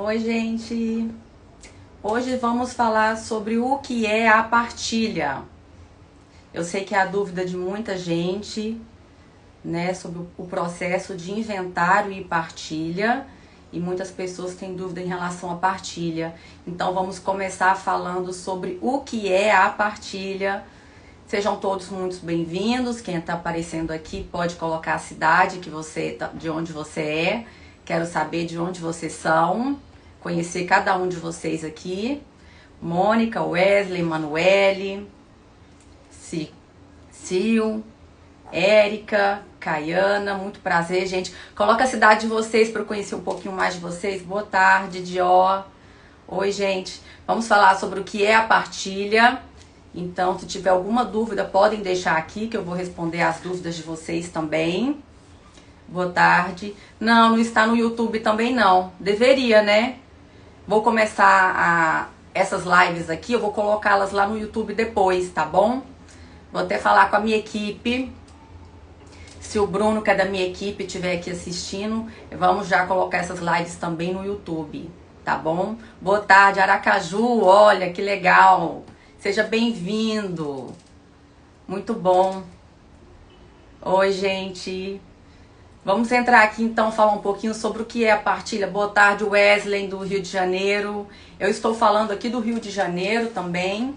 Oi, gente! Hoje vamos falar sobre o que é a partilha. Eu sei que é a dúvida de muita gente, né, sobre o processo de inventário e partilha, e muitas pessoas têm dúvida em relação à partilha. Então vamos começar falando sobre o que é a partilha. Sejam todos muito bem-vindos. Quem está aparecendo aqui pode colocar a cidade de onde você é. Quero saber de onde vocês são, conhecer cada um de vocês aqui. Mônica, Wesley, Manuele, Sil, Érica, Caiana, muito prazer, gente. Coloca a cidade de vocês para eu conhecer um pouquinho mais de vocês. Boa tarde, Dió. Oi, gente. Vamos falar sobre o que é a partilha. Então, se tiver alguma dúvida, podem deixar aqui que eu vou responder as dúvidas de vocês também. Boa tarde. Não está no YouTube também não. Deveria, né? Vou começar essas lives aqui, eu vou colocá-las lá no YouTube depois, tá bom? Vou até falar com a minha equipe. Se o Bruno, que é da minha equipe, estiver aqui assistindo, vamos já colocar essas lives também no YouTube, tá bom? Boa tarde, Aracaju, olha que legal. Seja bem-vindo. Muito bom. Oi, gente. Vamos entrar aqui então, falar um pouquinho sobre o que é a partilha. Boa tarde, Wesley, do Rio de Janeiro. Eu estou falando aqui do Rio de Janeiro também.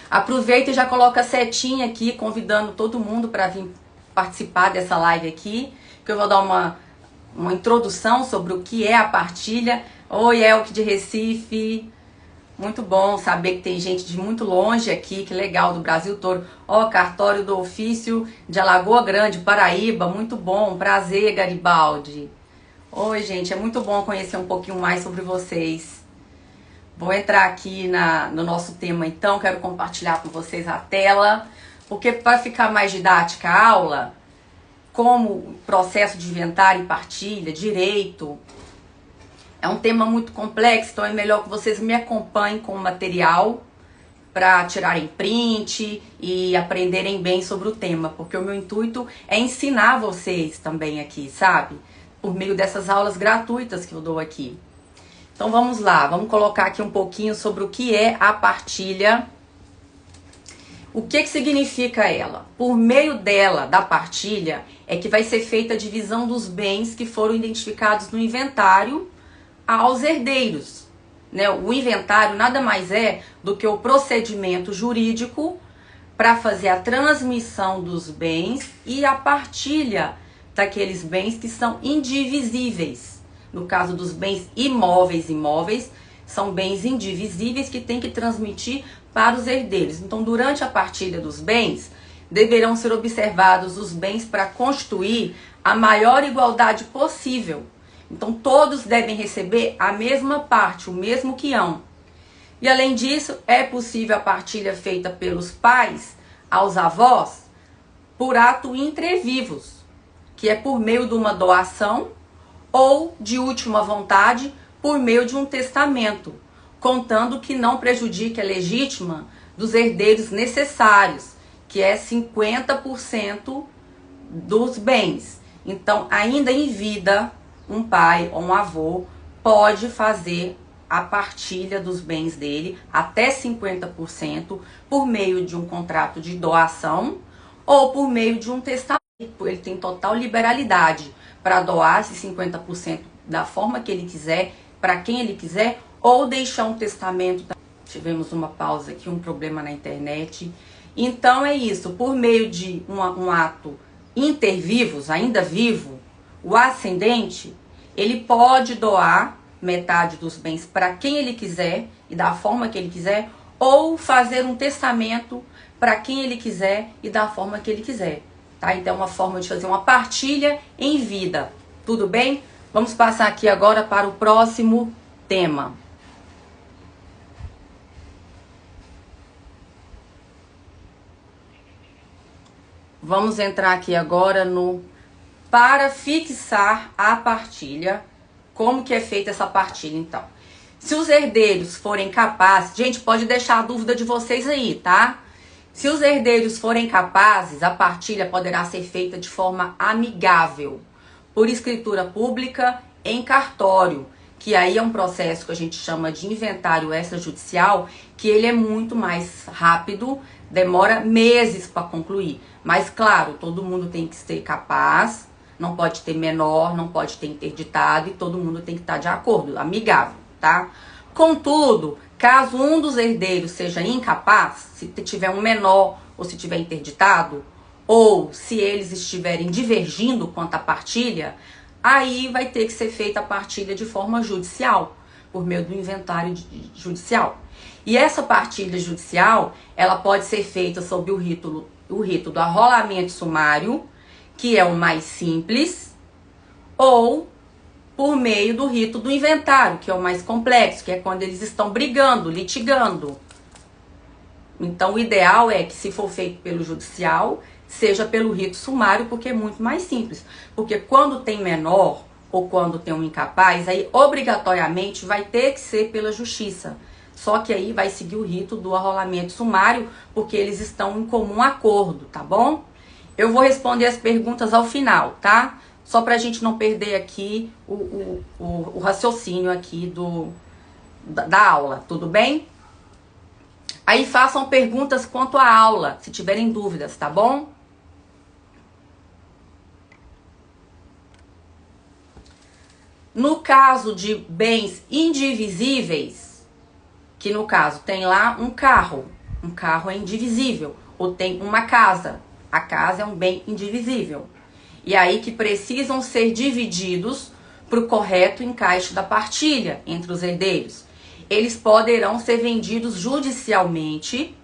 Aproveita e já coloca a setinha aqui, convidando todo mundo para vir participar dessa live aqui, que eu vou dar uma introdução sobre o que é a partilha. Oi, Elke de Recife. Muito bom saber que tem gente de muito longe aqui, que legal, do Brasil todo. Ó, cartório do ofício de Alagoa Grande, Paraíba, muito bom, prazer, Garibaldi. Oi, gente, é muito bom conhecer um pouquinho mais sobre vocês. Vou entrar aqui no nosso tema então, quero compartilhar com vocês a tela, porque para ficar mais didática a aula, como processo de inventário e partilha, direito, é um tema muito complexo, então é melhor que vocês me acompanhem com o material para tirarem print e aprenderem bem sobre o tema, porque o meu intuito é ensinar vocês também aqui, sabe? Por meio dessas aulas gratuitas que eu dou aqui. Então vamos lá, vamos colocar aqui um pouquinho sobre o que é a partilha. O que significa ela? Por meio dela, da partilha, é que vai ser feita a divisão dos bens que foram identificados no inventário aos herdeiros, né? O inventário nada mais é do que o procedimento jurídico para fazer a transmissão dos bens e a partilha daqueles bens que são indivisíveis. No caso dos bens imóveis são bens indivisíveis que tem que transmitir para os herdeiros. Então, durante a partilha dos bens, deverão ser observados os bens para constituir a maior igualdade possível. Então, todos devem receber a mesma parte, o mesmo quião. E, além disso, é possível a partilha feita pelos pais aos avós por ato intrevivos, que é por meio de uma doação ou, de última vontade, por meio de um testamento, contando que não prejudique a legítima dos herdeiros necessários, que é 50% dos bens. Então, ainda em vida, um pai ou um avô pode fazer a partilha dos bens dele até 50% por meio de um contrato de doação ou por meio de um testamento. Ele tem total liberalidade para doar esses 50% da forma que ele quiser, para quem ele quiser, ou deixar um testamento. Tivemos uma pausa aqui, um problema na internet. Então é isso, por meio de um ato inter vivos, ainda vivo, o ascendente, ele pode doar metade dos bens para quem ele quiser e da forma que ele quiser, ou fazer um testamento para quem ele quiser e da forma que ele quiser. Tá? Então é uma forma de fazer uma partilha em vida. Tudo bem? Vamos passar aqui agora para o próximo tema. Vamos entrar aqui agora para fixar a partilha. Como que é feita essa partilha, então? Se os herdeiros forem capazes... Gente, pode deixar a dúvida de vocês aí, tá? Se os herdeiros forem capazes, a partilha poderá ser feita de forma amigável, por escritura pública em cartório, que aí é um processo que a gente chama de inventário extrajudicial, que ele é muito mais rápido, demora meses para concluir. Mas, claro, todo mundo tem que ser capaz, não pode ter menor, não pode ter interditado, e todo mundo tem que estar de acordo, amigável, tá? Contudo, caso um dos herdeiros seja incapaz, se tiver um menor ou se tiver interditado, ou se eles estiverem divergindo quanto à partilha, aí vai ter que ser feita a partilha de forma judicial, por meio do inventário judicial. E essa partilha judicial, ela pode ser feita sob o rito do arrolamento sumário, que é o mais simples, ou por meio do rito do inventário, que é o mais complexo, que é quando eles estão brigando, litigando. Então, o ideal é que, se for feito pelo judicial, seja pelo rito sumário, porque é muito mais simples. Porque quando tem menor ou quando tem um incapaz, aí obrigatoriamente vai ter que ser pela justiça. Só que aí vai seguir o rito do arrolamento sumário, porque eles estão em comum acordo, tá bom? Eu vou responder as perguntas ao final, tá? Só pra gente não perder aqui o raciocínio aqui da aula, tudo bem? Aí façam perguntas quanto à aula, se tiverem dúvidas, tá bom? No caso de bens indivisíveis, que no caso tem lá um carro é indivisível, ou tem uma casa, a casa é um bem indivisível. E aí que precisam ser divididos para o correto encaixe da partilha entre os herdeiros. Eles poderão ser vendidos judicialmente,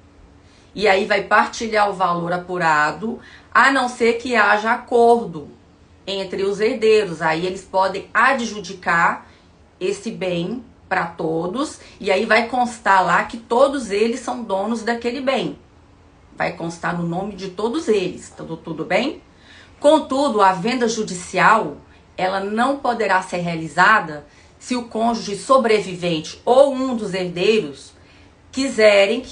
e aí vai partilhar o valor apurado, a não ser que haja acordo entre os herdeiros. Aí eles podem adjudicar esse bem para todos, e aí vai constar lá que todos eles são donos daquele bem. Vai constar no nome de todos eles, tudo bem? Contudo, a venda judicial, ela não poderá ser realizada se o cônjuge sobrevivente ou um dos herdeiros quiserem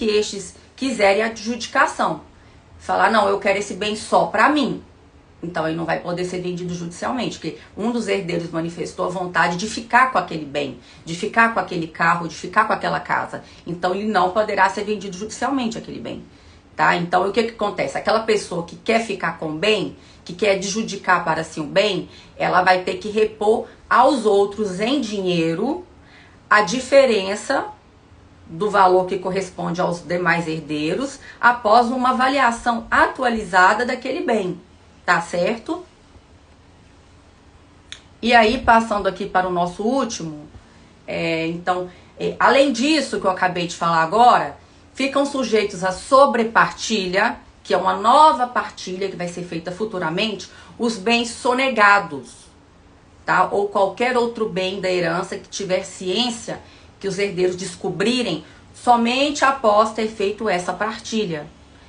a adjudicação. Falar, não, eu quero esse bem só para mim. Então ele não vai poder ser vendido judicialmente, porque um dos herdeiros manifestou a vontade de ficar com aquele bem, de ficar com aquele carro, de ficar com aquela casa. Então ele não poderá ser vendido judicialmente aquele bem. Tá? Então, o que acontece? Aquela pessoa que quer ficar com o bem, que quer adjudicar para si o bem, ela vai ter que repor aos outros em dinheiro a diferença do valor que corresponde aos demais herdeiros após uma avaliação atualizada daquele bem. Tá certo? E aí, passando aqui para o nosso último, além disso que eu acabei de falar agora, ficam sujeitos à sobrepartilha, que é uma nova partilha que vai ser feita futuramente, os bens sonegados, tá? Ou qualquer outro bem da herança que tiver ciência, que os herdeiros descobrirem somente após ter feito essa partilha.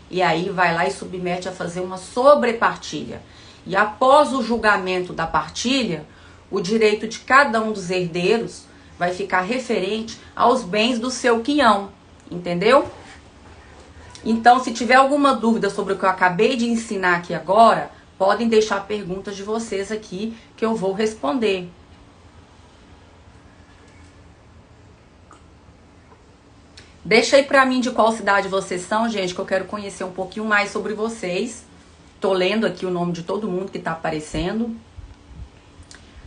E aí vai lá e submete a fazer uma sobrepartilha. E após o julgamento da partilha, o direito de cada um dos herdeiros vai ficar referente aos bens do seu quinhão. Entendeu? Então, se tiver alguma dúvida sobre o que eu acabei de ensinar aqui agora, podem deixar perguntas de vocês aqui que eu vou responder. Deixa aí pra mim de qual cidade vocês são, gente, que eu quero conhecer um pouquinho mais sobre vocês. Tô lendo aqui o nome de todo mundo que tá aparecendo.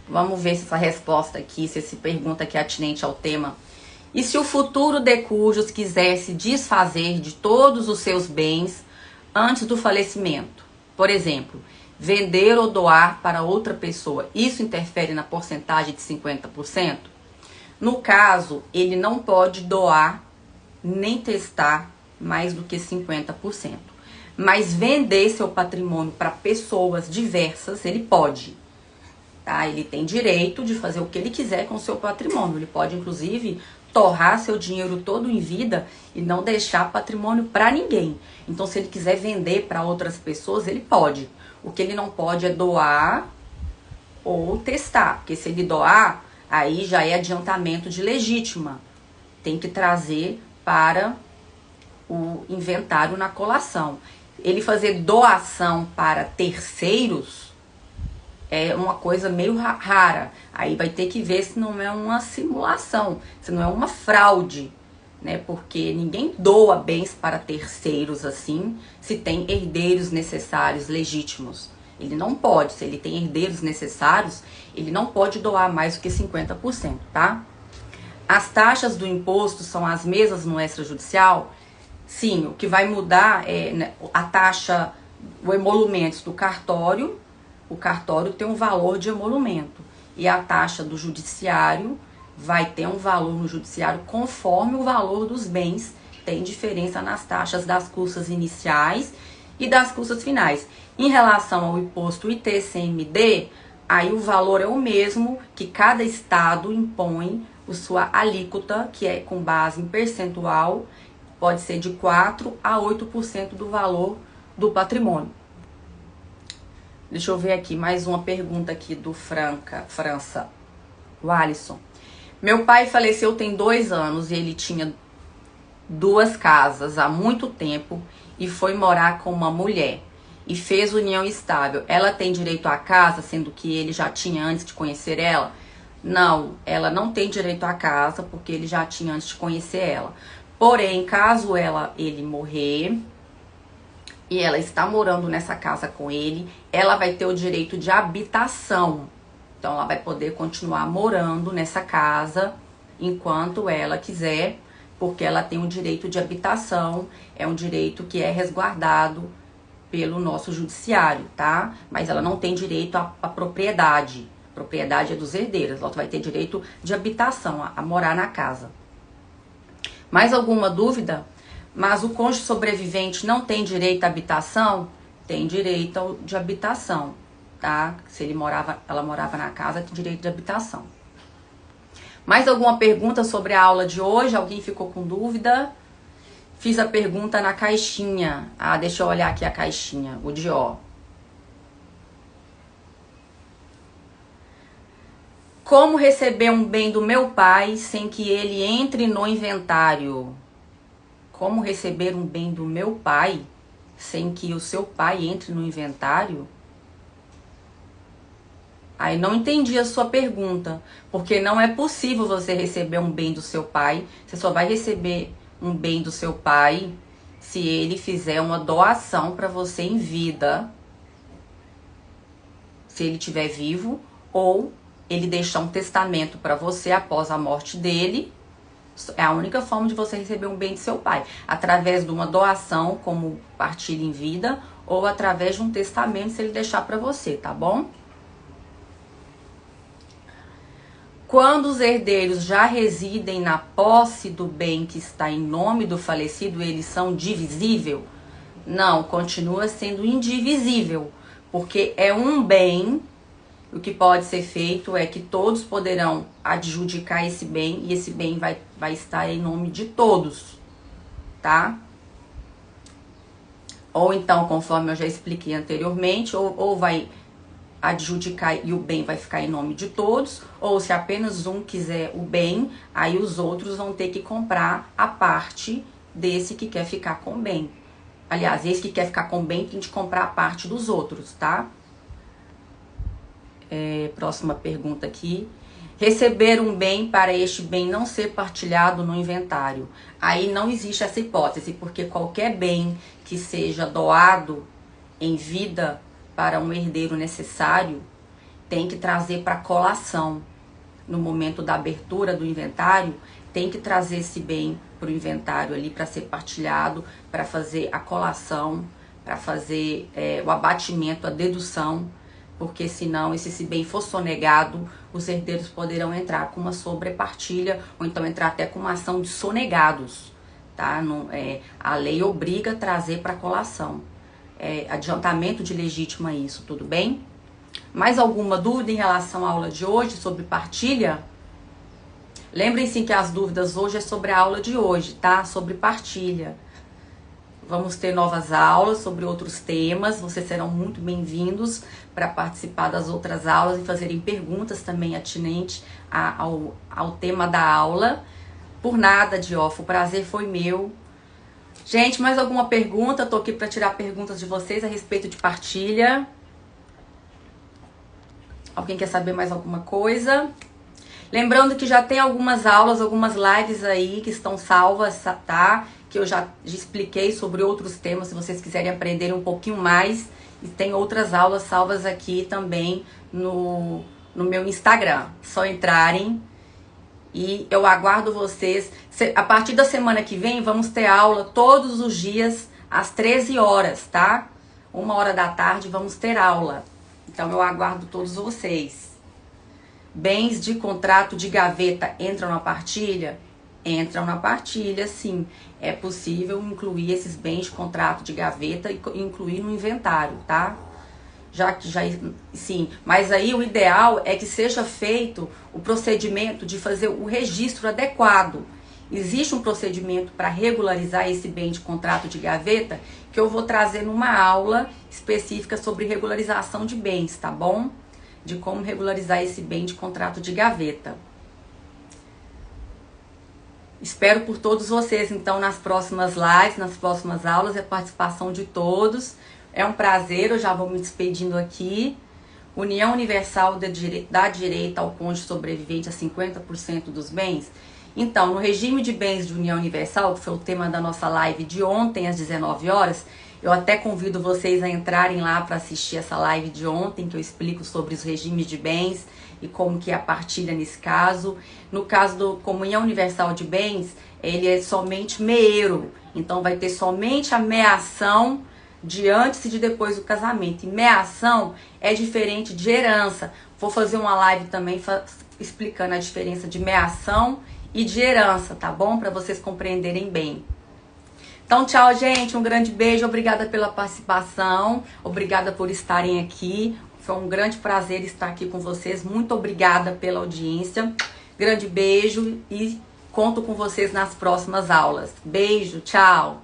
Vamos ver se essa resposta aqui, se essa pergunta aqui é atinente ao tema. E se o futuro de cujos quiser se desfazer de todos os seus bens antes do falecimento? Por exemplo, vender ou doar para outra pessoa. Isso interfere na porcentagem de 50%? No caso, ele não pode doar nem testar mais do que 50%. Mas vender seu patrimônio para pessoas diversas, ele pode. Tá? Ele tem direito de fazer o que ele quiser com o seu patrimônio. Ele pode, inclusive, torrar seu dinheiro todo em vida e não deixar patrimônio para ninguém. Então, se ele quiser vender para outras pessoas, ele pode. O que ele não pode é doar ou testar. Porque se ele doar, aí já é adiantamento de legítima. Tem que trazer para o inventário na colação. Ele fazer doação para terceiros é uma coisa meio rara. Aí vai ter que ver se não é uma simulação, se não é uma fraude, né? Porque ninguém doa bens para terceiros assim, se tem herdeiros necessários, legítimos. Ele não pode, se ele tem herdeiros necessários, ele não pode doar mais do que 50%, tá? As taxas do imposto são as mesmas no extrajudicial? Sim, o que vai mudar é, né, a taxa, o emolumento do cartório. O cartório tem um valor de emolumento e a taxa do judiciário vai ter um valor no judiciário conforme o valor dos bens. Tem diferença nas taxas das custas iniciais e das custas finais. Em relação ao imposto ITCMD, aí o valor é o mesmo, que cada estado impõe a sua alíquota, que é com base em percentual, pode ser de 4 a 8% do valor do patrimônio. Deixa eu ver aqui, mais uma pergunta aqui do França. O Alisson. Meu pai faleceu tem 2 anos e ele tinha 2 casas há muito tempo e foi morar com uma mulher e fez união estável. Ela tem direito à casa, sendo que ele já tinha antes de conhecer ela? Não, ela não tem direito à casa porque ele já tinha antes de conhecer ela. Porém, caso ele morrer e ela está morando nessa casa com ele, ela vai ter o direito de habitação. Então, ela vai poder continuar morando nessa casa enquanto ela quiser, porque ela tem o direito de habitação, é um direito que é resguardado pelo nosso judiciário, tá? Mas ela não tem direito à propriedade. A propriedade é dos herdeiros, ela vai ter direito de habitação, a morar na casa. Mais alguma dúvida? Mas o cônjuge sobrevivente não tem direito à habitação? Tem direito de habitação, tá? Se ela morava na casa, tem direito de habitação. Mais alguma pergunta sobre a aula de hoje? Alguém ficou com dúvida? Fiz a pergunta na caixinha. Ah, deixa eu olhar aqui a caixinha, o de ó. Como receber um bem do meu pai sem que ele entre no inventário? Como receber um bem do meu pai sem que o seu pai entre no inventário? Aí não entendi a sua pergunta, porque não é possível você receber um bem do seu pai. Você só vai receber um bem do seu pai se ele fizer uma doação para você em vida, se ele estiver vivo, ou ele deixar um testamento para você após a morte dele. É a única forma de você receber um bem de seu pai, através de uma doação, como partilha em vida, ou através de um testamento, se ele deixar para você, tá bom? Quando os herdeiros já residem na posse do bem que está em nome do falecido, eles são divisível? Não, continua sendo indivisível, porque é um bem. O que pode ser feito é que todos poderão adjudicar esse bem e esse bem vai estar em nome de todos, tá? Ou então, conforme eu já expliquei anteriormente, ou vai adjudicar e o bem vai ficar em nome de todos, ou se apenas um quiser o bem, aí os outros vão ter que comprar a parte desse que quer ficar com o bem. Aliás, esse que quer ficar com o bem tem que comprar a parte dos outros, tá? Próxima pergunta aqui. Receber um bem para este bem não ser partilhado no inventário. Aí não existe essa hipótese, porque qualquer bem que seja doado em vida para um herdeiro necessário tem que trazer para colação. No momento da abertura do inventário, tem que trazer esse bem para o inventário ali para ser partilhado, para fazer a colação, para fazer o abatimento, a dedução. Porque senão, se esse bem for sonegado, os herdeiros poderão entrar com uma sobrepartilha ou então entrar até com uma ação de sonegados, tá? Não, a lei obriga a trazer para colação. Adiantamento de legítima isso, tudo bem? Mais alguma dúvida em relação à aula de hoje sobre partilha? Lembrem-se que as dúvidas hoje é sobre a aula de hoje, tá? Sobre partilha. Vamos ter novas aulas sobre outros temas. Vocês serão muito bem-vindos para participar das outras aulas e fazerem perguntas também atinentes ao tema da aula. Por nada, Diofa, o prazer foi meu. Gente, mais alguma pergunta? Estou aqui para tirar perguntas de vocês a respeito de partilha. Alguém quer saber mais alguma coisa? Lembrando que já tem algumas aulas, algumas lives aí que estão salvas, tá? Que eu já expliquei sobre outros temas, se vocês quiserem aprender um pouquinho mais. E tem outras aulas salvas aqui também no meu Instagram. Só entrarem e eu aguardo vocês. A partir da semana que vem, vamos ter aula todos os dias às 13 horas, tá? 1h da tarde vamos ter aula. Então eu aguardo todos vocês. Bens de contrato de gaveta entram na partilha? Entram na partilha, sim. É possível incluir esses bens de contrato de gaveta e incluir no inventário, tá? Sim, mas aí o ideal é que seja feito o procedimento de fazer o registro adequado. Existe um procedimento para regularizar esse bem de contrato de gaveta que eu vou trazer numa aula específica sobre regularização de bens, tá bom? De como regularizar esse bem de contrato de gaveta. Espero por todos vocês, então, nas próximas lives, nas próximas aulas, a participação de todos. É um prazer, eu já vou me despedindo aqui. União Universal dá direito ao cônjuge sobrevivente a 50% dos bens. Então, no regime de bens de união universal, que foi o tema da nossa live de ontem, às 19 horas, eu até convido vocês a entrarem lá para assistir essa live de ontem, que eu explico sobre os regimes de bens e como que é a partilha nesse caso. No caso do comunhão universal de bens, ele é somente meeiro, então vai ter somente a meação de antes e de depois do casamento. E meação é diferente de herança. Vou fazer uma live também explicando a diferença de meação e de herança, tá bom? Para vocês compreenderem bem. Então, tchau, gente. Um grande beijo. Obrigada pela participação. Obrigada por estarem aqui. Foi um grande prazer estar aqui com vocês. Muito obrigada pela audiência. Grande beijo e conto com vocês nas próximas aulas. Beijo, tchau.